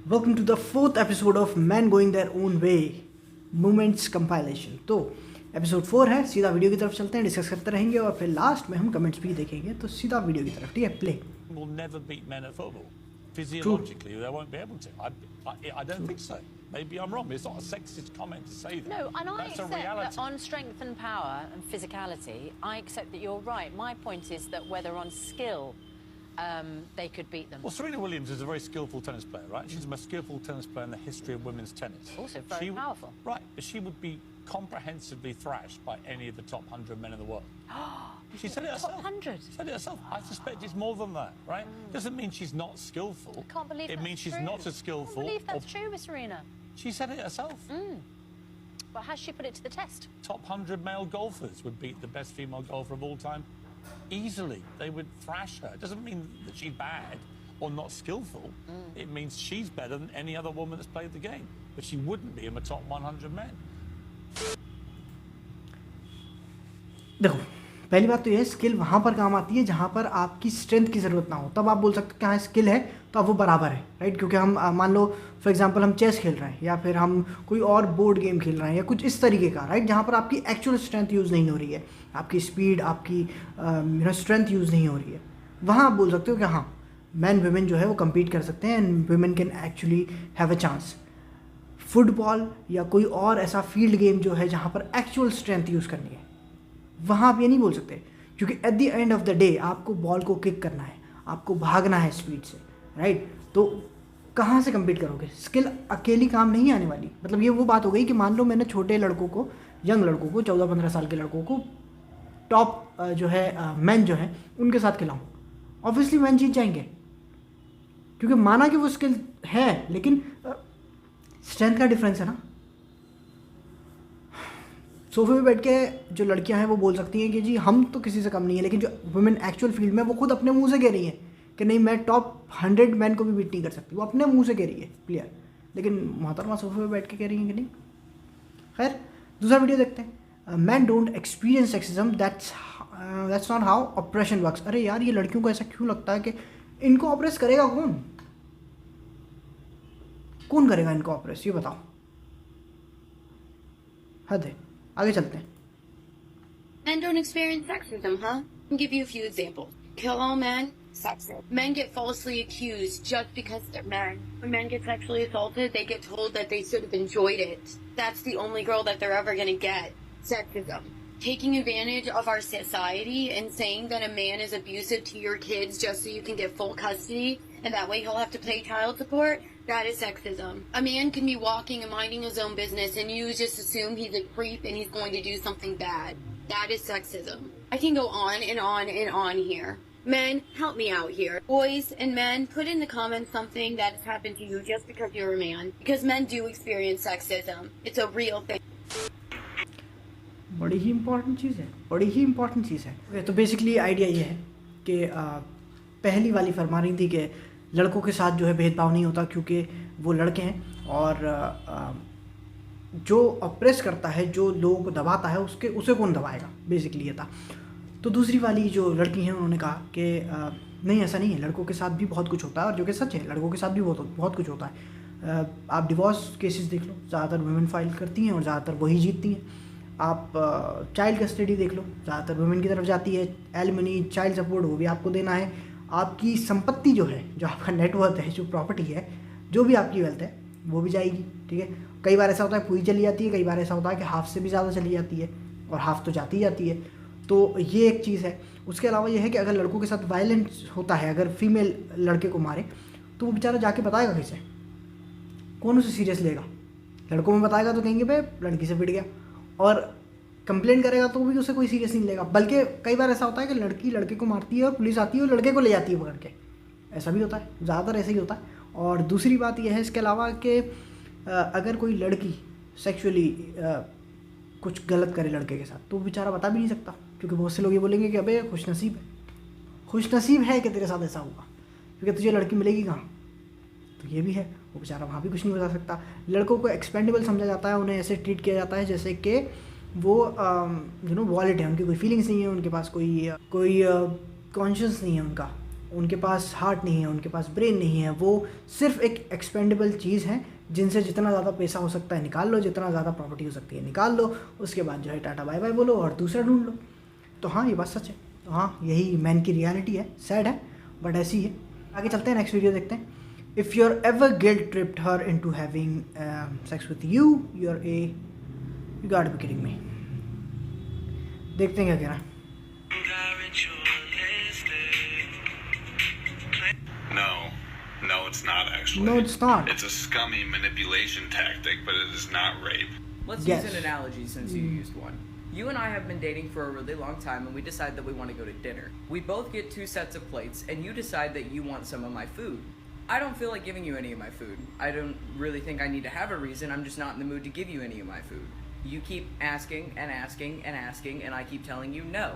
Welcome to the fourth episode of Men Going Their Own Way Moments Compilation। तो episode 4 है, सीधा video की तरफ चलते हैं, डिस्कस करते रहेंगे और फिर लास्ट में हम कमेंट्स भी देखेंगे। तो सीधा वीडियो की तरफ, ठीक है, play. Will never beat men at football. Physiologically, they won't be able to. I don't think so. Maybe I'm wrong. It's not a sexist comment to say that. No, and I That's a accept reality. that on strength and power and physicality, I accept that you're right. My point is that whether on skill, they could beat them. Well, Serena Williams is a very skillful tennis player, right? She's the most skillful tennis player in the history of women's tennis. Also very powerful. Right, but she would be comprehensively thrashed by any of the top 100 men in the world. She said it herself. Top 100? She said it herself. I suspect it's more than that, right? Doesn't mean she's not skillful. I can't believe it that's means she's true. not as skillful. I can't believe that's true with Serena. She said it herself. But has she put it to the test? Top 100 male golfers would beat the best female golfer of all time easily. They would thrash her. It doesn't mean that she's bad or not skillful. It means she's better than any other woman that's played the game. But she wouldn't be in the top 100 men. देखो, पहली बात तो ये है, skill वहाँ पर काम आती है जहाँ पर आपकी स्ट्रेंथ की ज़रूरत ना हो। तब आप बोल सकते हैं कि हाँ स्किल है तो अब वो बराबर है, राइट? क्योंकि हम मान लो फॉर एग्जांपल हम चेस खेल रहे हैं या फिर हम कोई और बोर्ड गेम खेल रहे हैं या कुछ इस तरीके का, राइट? जहाँ पर आपकी एक्चुअल स्ट्रेंथ यूज़ नहीं हो रही है, आपकी स्पीड, आपकी स्ट्रेंथ यूज़ नहीं हो रही है। वहाँ आप बोल सकते हो कि हाँ मैन वुमेन जो है वो कम्पीट कर सकते हैं and women can actually have a chance. Football या कोई और ऐसा फील्ड गेम जो है जहाँ पर एक्चुअल स्ट्रेंथ यूज़ करनी है, वहाँ आप ये नहीं बोल सकते, क्योंकि at the end of the day आपको बॉल को किक करना है, आपको भागना है स्पीड से, राइट? तो कहाँ से compete करोगे? स्किल अकेली काम नहीं आने वाली। मतलब ये वो बात हो गई कि मान लो मैंने छोटे लड़कों को, यंग लड़कों को, 14-15 साल के लड़कों को टॉप जो है मैन जो है उनके साथ खिलाऊँ, ऑब्वियसली मैन जीत जाएंगे, क्योंकि माना कि वो स्किल है लेकिन स्ट्रेंथ का डिफरेंस है ना। सोफे पे बैठ के जो लड़कियां हैं वो बोल सकती हैं कि जी हम तो किसी से कम नहीं है, लेकिन जो वुमेन एक्चुअल फील्ड में वो खुद अपने मुंह से कह रही हैं कि नहीं मैं टॉप 100 मैन को भी बीट नहीं कर सकती, वो अपने मुंह से कह रही है क्लियर, लेकिन मोहतरमा सोफे पे बैठ के कह रही हैं कि नहीं। खैर, दूसरा वीडियो देखते हैं। Man don't experience sexism, that's not how operation works. अरे यार, ये लड़कियों को ऐसा क्यों लगता है कि इनको ऑपरेस करेगा कौन? कौन करेगा इनको ऑपरेस, ये बताओ। हद है, आगे चलते हैं। Men don't experience sexism, huh? I'll give you a few examples. Kill all men, sexist. Men get falsely accused just because they're men. When men get sexually assaulted, they get told that they should have enjoyed it. That's the only girl that they're ever going to get. Sexism. Taking advantage of our society and saying that a man is abusive to your kids just so you can get full custody and that way he'll have to pay child support, that is sexism. A man can be walking and minding his own business and you just assume he's a creep and he's going to do something bad. That is sexism. I can go on and on and on here. Men, help me out here. Boys and men, put in the comments something that has happened to you just because you're a man. Because men do experience sexism. It's a real thing. बड़ी ही important चीज़ है, बड़ी ही important चीज़ है। तो basically idea ये है कि पहली वाली फरमा रही थी कि लड़कों के साथ जो है भेदभाव नहीं होता क्योंकि वो लड़के हैं, और जो ऑप्रेस करता है, जो लोगों को दबाता है, उसे कौन दबाएगा, बेसिकली ये था। तो दूसरी वाली जो लड़की हैं उन्होंने कहा कि नहीं ऐसा नहीं है, लड़कों के साथ भी बहुत कुछ होता है, और जो कि सच है, लड़कों के साथ भी बहुत कुछ होता है। आप डिवोर्स केसेस देख लो, ज़्यादातर वुमेन फाइल करती हैं और ज़्यादातर वही जीतती हैं। आप चाइल्ड कस्टडी देख लो, ज़्यादातर वुमेन की तरफ जाती है। एलिमनी, चाइल्ड सपोर्ट, वो भी आपको देना है। आपकी संपत्ति जो है, जो आपका नेटवर्थ है, जो प्रॉपर्टी है, जो भी आपकी वेल्थ है, वो भी जाएगी, ठीक है। कई बार ऐसा होता है पूरी चली जाती है, कई बार ऐसा होता है कि हाफ से भी ज़्यादा चली जाती है, और हाफ तो जाती ही जाती है। तो ये एक चीज़ है। उसके अलावा ये है कि अगर लड़कों के साथ वायलेंस होता है, अगर फीमेल लड़के को मारे, तो वो बेचारा जाके बताएगा किसे? कौन उसे सीरियस लेगा? लड़कों में बताएगा तो कहेंगे भाई लड़की से पिट गया, और कंप्लेंट करेगा तो भी उसे कोई सीरियस नहीं लेगा। बल्कि कई बार ऐसा होता है कि लड़की लड़के को मारती है और पुलिस आती है और लड़के को ले जाती है पकड़ के, ऐसा भी होता है, ज़्यादातर ऐसा ही होता है। और दूसरी बात यह है इसके अलावा कि अगर कोई लड़की सेक्सुअली कुछ गलत करे लड़के के साथ, तो वो बेचारा बता भी नहीं सकता, क्योंकि बहुत से लोग ये बोलेंगे कि अबे खुशनसीब है कि तेरे साथ ऐसा हुआ, क्योंकि तुझे लड़की मिलेगी कहाँ। तो ये भी है, वो बेचारा वहाँ भी कुछ नहीं बता सकता। लड़कों को एक्सपेंडेबल समझा जाता है, उन्हें ऐसे ट्रीट किया जाता है जैसे कि वो वॉलेट है, उनकी कोई फीलिंग्स नहीं है, उनके पास कोई कॉन्शियस नहीं है उनका, उनके पास हार्ट नहीं है, उनके पास ब्रेन नहीं है, वो सिर्फ एक एक्सपेंडेबल चीज़ है जिनसे जितना ज़्यादा पैसा हो सकता है निकाल लो, जितना ज़्यादा प्रॉपर्टी हो सकती है निकाल लो, उसके बाद जो है टाटा बाय बाय बोलो और दूसरा ढूंढ लो। तो हाँ, ये बात सच है। तो हाँ, यही मैन की रियलिटी है, सैड है बट ऐसी है। आगे चलते हैं, नेक्स्ट वीडियो देखते हैं। If you're ever guilt tripped her into having sex with you got be kidding me. देखते हैं क्या कह रहा है। No, it's not actually. No, it's not. It's a scummy manipulation tactic, but it is not rape. Let's Yes. use an analogy since you used one. You and I have been dating for a really long time and we decide that we want to go to dinner. We both get 2 sets of plates and you decide that you want some of my food. I don't feel like giving you any of my food. I don't really think I need to have a reason. I'm just not in the mood to give you any of my food. You keep asking and asking and asking and I keep telling you no.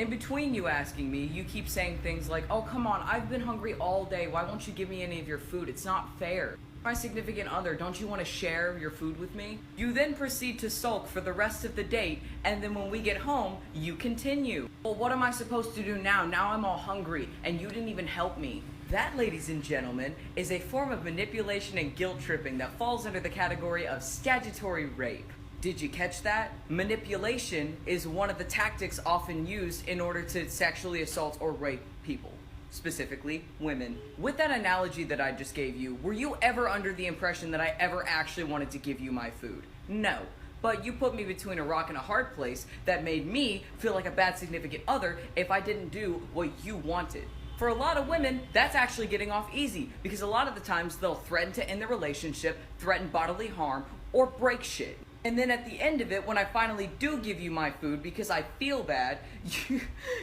In between you asking me, you keep saying things like, oh, come on, I've been hungry all day. Why won't you give me any of your food? It's not fair. My significant other, don't you want to share your food with me? You then proceed to sulk for the rest of the date, and then when we get home, you continue. Well, what am I supposed to do now? Now I'm all hungry, and you didn't even help me. That, ladies and gentlemen, is a form of manipulation and guilt tripping that falls under the category of statutory rape. Did you catch that? Manipulation is one of the tactics often used in order to sexually assault or rape people, specifically women. With that analogy that I just gave you, were you ever under the impression that I ever actually wanted to give you my food? No. But you put me between a rock and a hard place that made me feel like a bad significant other if I didn't do what you wanted. For a lot of women, that's actually getting off easy because a lot of the times they'll threaten to end the relationship, threaten bodily harm, or break shit. And then at the end of it, when I finally do give you my food because I feel bad,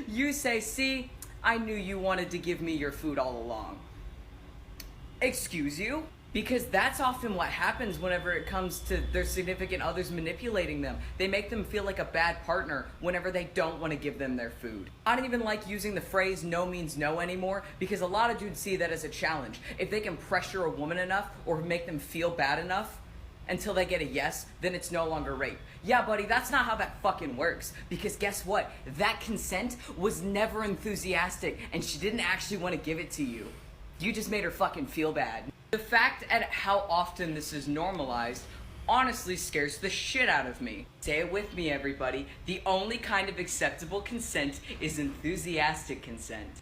you say, see, I knew you wanted to give me your food all along. Excuse you? Because that's often what happens whenever it comes to their significant others manipulating them. They make them feel like a bad partner whenever they don't want to give them their food. I don't even like using the phrase no means no anymore because a lot of dudes see that as a challenge. If they can pressure a woman enough or make them feel bad enough until they get a yes, then it's no longer rape. Yeah, buddy, that's not how that fucking works. Because guess what? That consent was never enthusiastic and she didn't actually want to give it to you. You just made her fucking feel bad. The fact at how often this is normalized honestly scares the shit out of me. Say it with me, everybody. The only kind of acceptable consent is enthusiastic consent.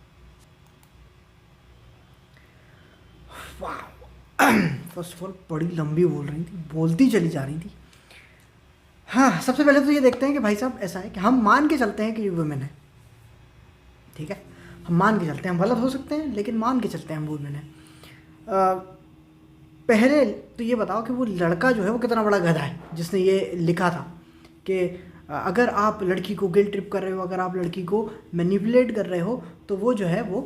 वाह, first of all बड़ी लंबी बोल रही थी, बोलती चली जा रही थी। हाँ, सबसे पहले तो ये देखते हैं कि भाई साहब ऐसा है कि हम मान के चलते हैं कि ये वुमेन है, ठीक है, हम मान के चलते हैं, हम गलत हो सकते हैं लेकिन मान के चलते हैं हम वुमेन है। पहले तो ये बताओ कि वो लड़का जो है वो कितना बड़ा गधा है जिसने ये लिखा था कि अगर आप लड़की को गिल्ट ट्रिप कर रहे हो, अगर आप लड़की को मैनिपुलेट कर रहे हो तो वो जो है वो,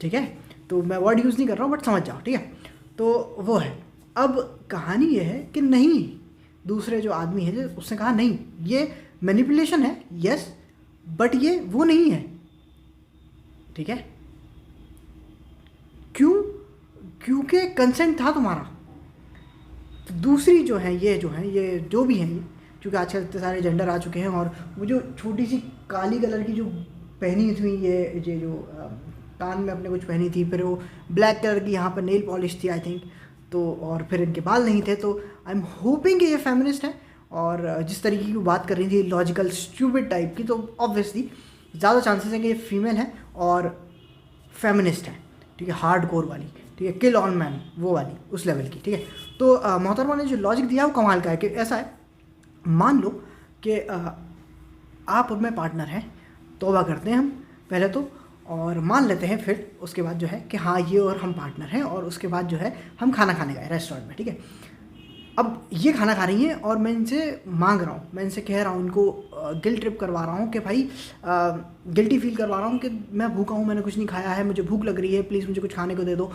ठीक है, तो मैं वर्ड यूज़ नहीं कर रहा हूँ बट समझ जाओ, ठीक है, तो वो है। अब कहानी ये है कि नहीं, दूसरे जो आदमी है उसने कहा नहीं ये मैनिपुलेशन है, यस, बट ये वो नहीं है, ठीक है, क्यों? क्योंकि कंसेंट था तुम्हारा। तो दूसरी जो है ये जो भी हैं ये, क्योंकि आजकल इतने सारे जेंडर आ चुके हैं, और वो जो छोटी सी काली कलर की जो पहनी थी ये जो कान में अपने कुछ पहनी थी, फिर वो ब्लैक कलर की यहाँ पर नेल पॉलिश थी आई थिंक, तो और फिर इनके बाल नहीं थे, तो आई एम होपिंग कि ये फेमिनिस्ट है। और जिस तरीके की बात कर रही थी लॉजिकल स्टूपिड टाइप की, तो ऑब्वियसली ज़्यादा चांसेस हैं कि ये फीमेल है और फेमिनिस्ट है, ठीक है, हार्ड कोर वाली, ठीक है, किल ऑन मैन वो वाली, उस लेवल की, ठीक है। तो मोहतरमा ने जो लॉजिक दिया वो कमाल का है कि ऐसा है, मान लो कि आप और मैं पार्टनर हैं, तौबा करते हैं हम पहले तो, और मान लेते हैं फिर उसके बाद जो है कि हाँ ये और हम पार्टनर हैं, और उसके बाद जो है हम खाना खाने गए रेस्टोरेंट में, ठीक है। अब ये खाना खा रही हैं और मैं इनसे मांग रहा हूँ, मैं इनसे कह रहा हूँ, इनको गिल्ट ट्रिप करवा रहा हूँ कि भाई गिल्टी फील करवा रहा हूँ कि मैं भूखा हूँ, मैंने कुछ नहीं खाया है, मुझे भूख लग रही है, प्लीज़ मुझे कुछ खाने को दे दो,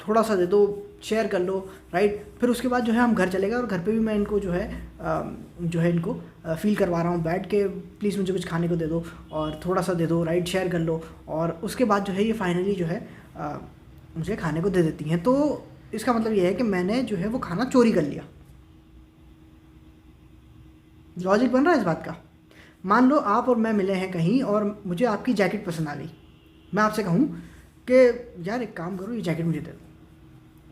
थोड़ा सा दे दो, शेयर कर लो, राइट। फिर उसके बाद जो है हम घर चले गए और घर पे भी मैं इनको जो है इनको फील करवा रहा हूँ बैठ के, प्लीज़ मुझे कुछ खाने को दे दो और थोड़ा सा दे दो, राइट, शेयर कर लो, और उसके बाद जो है ये फाइनली जो है मुझे खाने को दे देती हैं। तो इसका मतलब ये है कि मैंने जो है वो खाना चोरी कर लिया। लॉजिक बन रहा है इस बात का। मान लो आप और मैं मिले हैं कहीं और मुझे आपकी जैकेट पसंद आ गई, मैं आपसे कहूँ कि यार एक काम करो, ये जैकेट मुझे दे दो,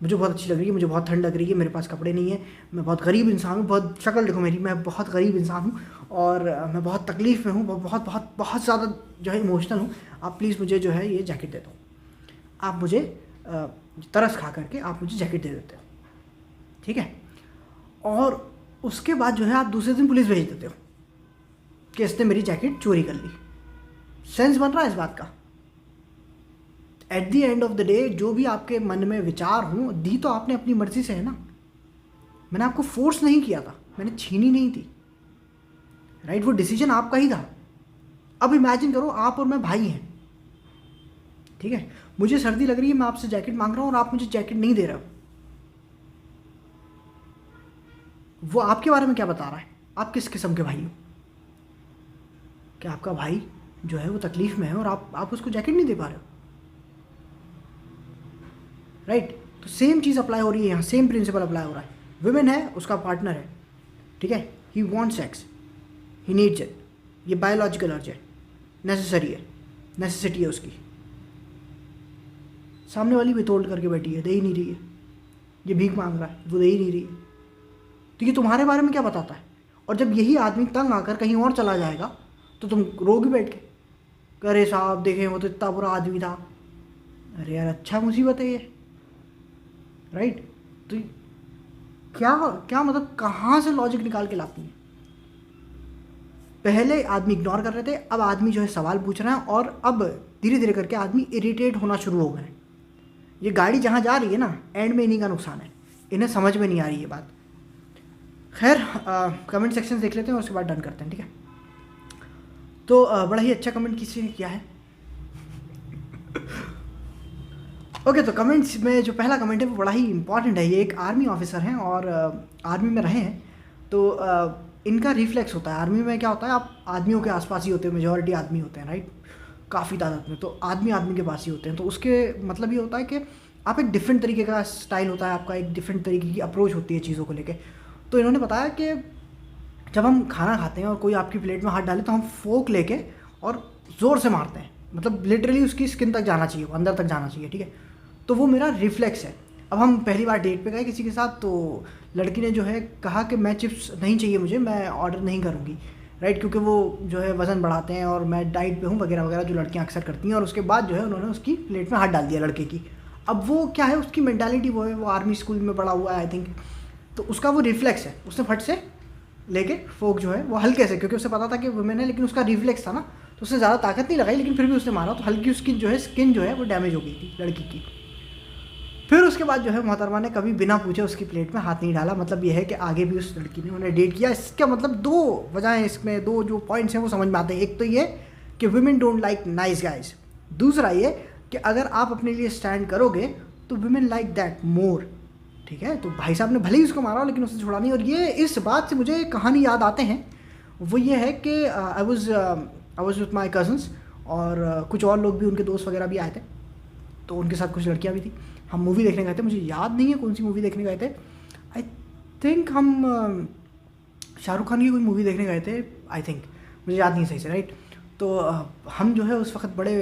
मुझे बहुत अच्छी लग रही है, मुझे बहुत ठंड लग रही है, मेरे पास कपड़े नहीं है, मैं बहुत गरीब इंसान हूँ, बहुत शक्ल देखो मेरी, मैं बहुत गरीब इंसान हूँ और मैं बहुत तकलीफ़ में हूँ, बहुत बहुत बहुत ज़्यादा जो है इमोशनल हूँ, आप प्लीज़ मुझे जो है ये जैकेट दे दो। आप मुझे तरस खा करके आप मुझे जैकेट दे देते हो, ठीक है। और उसके बाद जो है आप दूसरे दिन पुलिस भेज देते हो कि इसने मेरी जैकेट चोरी कर ली। सेंस बन रहा है इस बात का? At the end of the day जो भी आपके मन में विचार हों, दी तो आपने अपनी मर्जी से है ना, मैंने आपको फोर्स नहीं किया था, मैंने छीनी नहीं थी, राइट? वो डिसीजन आपका ही था। अब इमेजिन करो आप और मैं भाई हैं, ठीक है, मुझे सर्दी लग रही है, मैं आपसे जैकेट मांग रहा हूँ और आप मुझे जैकेट नहीं दे रहे हो। वो आपके बारे में क्या बता रहा है? आप किस किस्म के भाई हो? कि आपका भाई जो है वो तकलीफ में है और आप उसको जैकेट नहीं दे पा रहे हो, राइट? तो सेम चीज़ अप्लाई हो रही है यहाँ, सेम प्रिंसिपल अप्लाई हो रहा है। वुमेन है, उसका पार्टनर है, ठीक है, he want sex, he needs it, ये बायोलॉजिकल अर्ज है, नेसेसरी है, नेसेसिटी है उसकी। सामने वाली विथहोल्ड करके बैठी है, दे ही नहीं रही है, ये भीख मांग रहा है, वो दे ही नहीं रही है, तो ये तुम्हारे बारे में क्या बताता है? और जब यही आदमी तंग आकर कहीं और चला जाएगा तो तुम रोगी बैठ के, अरे साहब देखें वो तो इतना बुरा आदमी था। अरे यार अच्छा मुसीबत है ये, राइट? तो क्या क्या मतलब कहाँ से लॉजिक निकाल के लाती है? पहले आदमी इग्नोर कर रहे थे, अब आदमी जो है सवाल पूछ रहा है और अब धीरे धीरे करके आदमी इरिटेट होना शुरू हो गए। ये गाड़ी जहाँ जा रही है ना, एंड में इन्हीं का नुकसान है, इन्हें समझ में नहीं आ रही ये बात। खैर कमेंट सेक्शन देख लेते हैं और उसके बाद डन करते हैं, ठीक है। तो बड़ा ही अच्छा कमेंट किसी ने किया है। ओके, तो कमेंट्स में जो पहला कमेंट है वो बड़ा ही इंपॉर्टेंट है। ये एक आर्मी ऑफिसर हैं और आर्मी में रहे हैं, तो इनका रिफ्लेक्स होता है। आर्मी में क्या होता है, आप आदमियों के आसपास ही होते हैं, मेजॉरिटी आदमी होते हैं, राइट, काफ़ी तादाद में, तो आदमी आदमी के पास ही होते हैं। तो उसके मतलब ये होता है कि आप एक डिफरेंट तरीके का स्टाइल होता है आपका, एक डिफरेंट तरीके की अप्रोच होती है चीज़ों को लेके। तो इन्होंने बताया कि जब हम खाना खाते हैं और कोई आपकी प्लेट में हाथ डाले तो हम फोक लेके और ज़ोर से मारते हैं, मतलब लिटरली उसकी स्किन तक जाना चाहिए, अंदर तक जाना चाहिए, ठीक है। तो वो मेरा रिफ्लेक्स है। अब हम पहली बार डेट पे गए किसी के साथ, तो लड़की ने जो है कहा कि मैं चिप्स नहीं चाहिए मुझे, मैं ऑर्डर नहीं करूँगी, राइट, क्योंकि वो जो है वज़न बढ़ाते हैं और मैं डाइट पे हूँ वगैरह वगैरह, जो लड़कियाँ अक्सर करती हैं। और उसके बाद जो है उन्होंने उसकी प्लेट में हाथ डाल दिया लड़के की। अब वो क्या है, उसकी मेंटालिटी वो है, वो आर्मी स्कूल में पढ़ा हुआ है आई थिंक, तो उसका वो रिफ्लेक्स है, उसने फट से लेके फोक जो है वो हल्के से, क्योंकि उसे पता था कि वुमेन है, लेकिन उसका रिफ्लेक्स था ना, तो उसने ज़्यादा ताकत नहीं लगाई, लेकिन फिर भी उसने मारा, तो हल्की उसकी जो है स्किन जो है वो डैमेज हो गई थी लड़की की। फिर उसके बाद जो है मोहतरमा ने कभी बिना पूछे उसकी प्लेट में हाथ नहीं डाला। मतलब ये है कि आगे भी उस लड़की ने उन्हें डेट किया। इसका मतलब दो वजहें इसमें, दो जो पॉइंट्स हैं वो समझ में आते हैं। एक तो ये कि women don't like nice guys, दूसरा ये कि अगर आप अपने लिए स्टैंड करोगे तो वुमेन लाइक दैट मोर, ठीक है। तो भाई साहब ने भले ही उसको मारा लेकिन उसने छोड़ा नहीं। और ये इस बात से मुझे कहानी याद आते हैं, वो ये है कि I was with my cousins और कुछ और लोग भी, उनके दोस्त वगैरह भी आए थे, तो उनके साथ कुछ लड़कियाँ भी थी। हम मूवी देखने गए थे, मुझे याद नहीं है कौन सी मूवी देखने गए थे, आई थिंक हम शाहरुख खान की कोई मूवी देखने गए थे आई थिंक, मुझे याद नहीं सही से, राइट। तो हम जो है उस वक्त बड़े,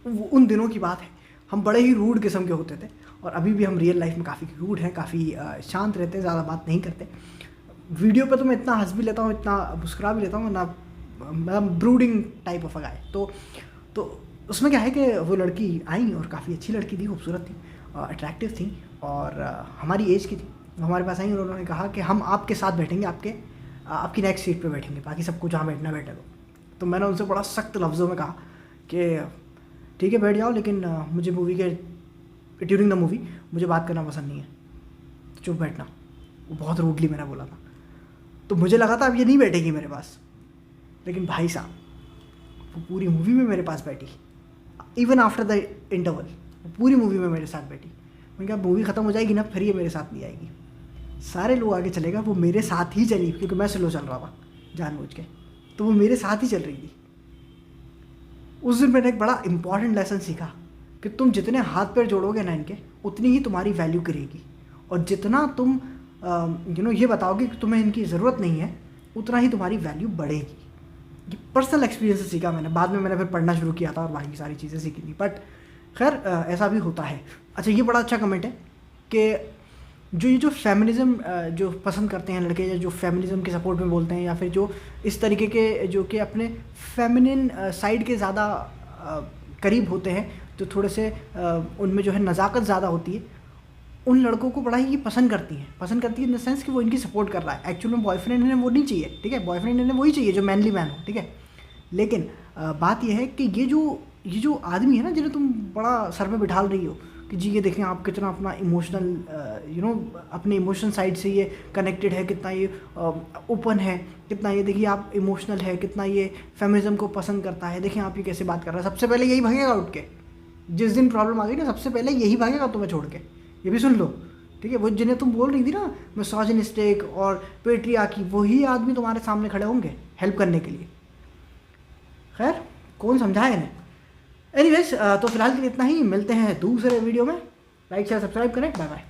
उन दिनों की बात है, हम बड़े ही रूड किस्म के होते थे और अभी भी हम रियल लाइफ में काफ़ी रूड हैं, काफ़ी शांत रहते हैं, ज़्यादा बात नहीं करते। वीडियो पे तो मैं इतना हंस भी लेता हूँ, इतना मुस्कुरा भी लेता हूँ ना, मतलब ब्रूडिंग टाइप ऑफ अ गाय। तो उसमें क्या है कि वो लड़की आई और काफ़ी अच्छी लड़की थी, खूबसूरत थी, अट्रैक्टिव थी और हमारी एज की थी। हमारे पास आई और उन्होंने कहा कि हम आपके साथ बैठेंगे, आपकी नेक्स्ट सीट पे बैठेंगे, बाकी सबको जहाँ बैठना बैठे दो। तो मैंने उनसे बड़ा सख्त लफ्ज़ों में कहा कि ठीक है बैठ जाओ, लेकिन मुझे मूवी के ड्यूरिंग द मूवी मुझे बात करना पसंद नहीं है, तो चुप बैठना। वो बहुत रूडली मैंने बोला था। तो मुझे लगा था अब ये नहीं बैठेगी मेरे पास, लेकिन भाई साहब वो पूरी मूवी में मेरे पास बैठी, इवन आफ्टर द इंटरवल वो पूरी मूवी में मेरे साथ बैठी। मैंने कहा मूवी ख़त्म हो जाएगी ना, फिर ये मेरे साथ नहीं आएगी, सारे लोग आगे चलेगा, वो मेरे साथ ही चली, क्योंकि मैं स्लो चल रहा था जानबूझ के, तो वो मेरे साथ ही चल रही थी। उस दिन मैंने एक बड़ा इंपॉर्टेंट लेसन सीखा कि तुम जितने हाथ पैर जोड़ोगे ना इनके, उतनी ही तुम्हारी वैल्यू करेगी, और जितना तुम ये बताओगे कि तुम्हें इनकी ज़रूरत नहीं है, उतना ही तुम्हारी वैल्यू बढ़ेगी। ये पर्सनल एक्सपीरियंस से सीखा मैंने, बाद में मैंने फिर पढ़ना शुरू किया था और बाकी सारी चीज़ें सीखी थी, बट खैर ऐसा भी होता है। अच्छा, ये बड़ा अच्छा कमेंट है कि जो फेमिनिज़म जो पसंद करते हैं लड़के, या जो फेमिनिज़म के सपोर्ट में बोलते हैं, या फिर जो इस तरीके के जो कि अपने फेमिनिन साइड के ज़्यादा करीब होते हैं, जो थोड़े से उनमें जो है नज़ाकत ज़्यादा होती है, उन लड़कों को बड़ा ही पसंद करती है इन द सेंस कि वो इनकी सपोर्ट कर रहा है। एक्चुअल में बॉयफ्रेंड इन्हें वो नहीं चाहिए, ठीक है, बॉयफ्रेंड इन्हें वही चाहिए जो मैनली मैन हो, ठीक है। लेकिन बात यह है कि ये जो आदमी है ना, जिन्हें तुम बड़ा सर पे बिठा रही हो कि जी ये देखें आप कितना अपना इमोशनल अपने इमोशनल साइड से ये कनेक्टेड है, कितना ये ओपन है, कितना ये देखिए आप इमोशनल है, कितना ये फेमिनिज्म को पसंद करता है, देखें आप ये कैसे बात कर रहा है। सबसे पहले यही भागेगा उठ के, जिस दिन प्रॉब्लम आ गई ना सबसे पहले यही भागेगा तुम्हें छोड़ के, ये भी सुन लो, ठीक है। वो जिन्हें तुम बोल रही थी ना मिसोजिनिस्टिक और पेट्रियार्की, वही आदमी तुम्हारे सामने खड़े होंगे हेल्प करने के लिए। खैर कौन समझाए इन्हें। एनीवेज, तो फिलहाल के लिए इतना ही, मिलते हैं दूसरे वीडियो में। लाइक शेयर सब्सक्राइब करें, बाय बाय।